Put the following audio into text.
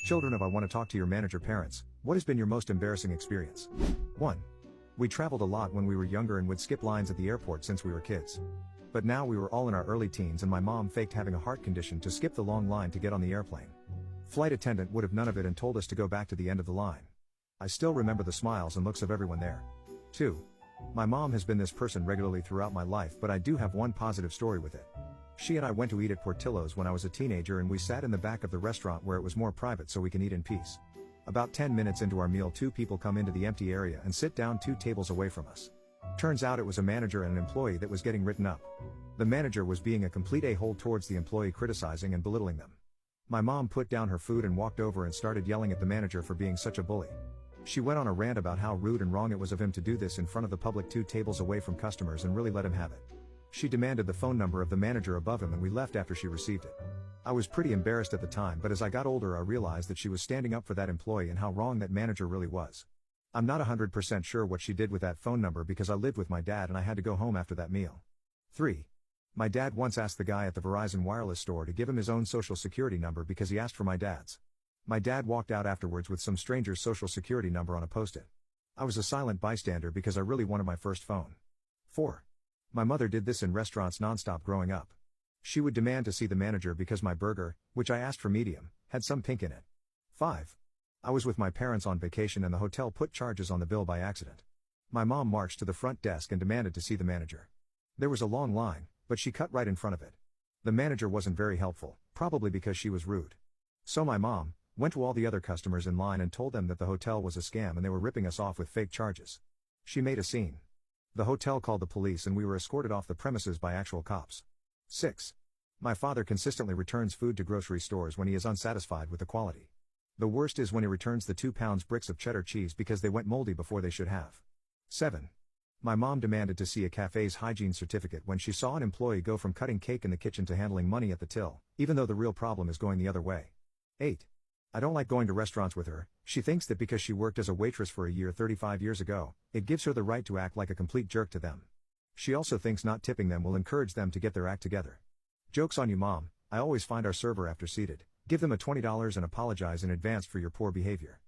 Children of I Want to Talk to Your Manager parents, what has been your most embarrassing experience? 1. We traveled a lot when we were younger and would skip lines at the airport since we were kids. But now we were all in our early teens and my mom faked having a heart condition to skip the long line to get on the airplane. Flight attendant would have none of it and told us to go back to the end of the line. I still remember the smiles and looks of everyone there. 2. My mom has been this person regularly throughout my life, but I do have one positive story with it. She and I went to eat at Portillo's when I was a teenager and we sat in the back of the restaurant where it was more private so we can eat in peace. About 10 minutes into our meal, two people come into the empty area and sit down 2 tables away from us. Turns out it was a manager and an employee that was getting written up. The manager was being a complete a-hole towards the employee, criticizing and belittling them. My mom put down her food and walked over and started yelling at the manager for being such a bully. She went on a rant about how rude and wrong it was of him to do this in front of the public 2 tables away from customers and really let him have it. She demanded the phone number of the manager above him and we left after she received it. I was pretty embarrassed at the time, but as I got older I realized that she was standing up for that employee and how wrong that manager really was. I'm not 100% sure what she did with that phone number because I lived with my dad and I had to go home after that meal. 3. My dad once asked the guy at the Verizon wireless store to give him his own social security number because he asked for my dad's. My dad walked out afterwards with some stranger's social security number on a post-it. I was a silent bystander because I really wanted my first phone. 4. My mother did this in restaurants nonstop growing up. She would demand to see the manager because my burger, which I asked for medium, had some pink in it. 5. I was with my parents on vacation and the hotel put charges on the bill by accident. My mom marched to the front desk and demanded to see the manager. There was a long line, but she cut right in front of it. The manager wasn't very helpful, probably because she was rude. So my mom went to all the other customers in line and told them that the hotel was a scam and they were ripping us off with fake charges. She made a scene. The hotel called the police and we were escorted off the premises by actual cops. 6. My father consistently returns food to grocery stores when he is unsatisfied with the quality. The worst is when he returns the 2-pound bricks of cheddar cheese because they went moldy before they should have. 7. My mom demanded to see a cafe's hygiene certificate when she saw an employee go from cutting cake in the kitchen to handling money at the till, even though the real problem is going the other way. 8. I don't like going to restaurants with her. She thinks that because she worked as a waitress for a year 35 years ago, it gives her the right to act like a complete jerk to them. She also thinks not tipping them will encourage them to get their act together. Joke's on you, Mom. I always find our server after seated, give them a $20 and apologize in advance for your poor behavior.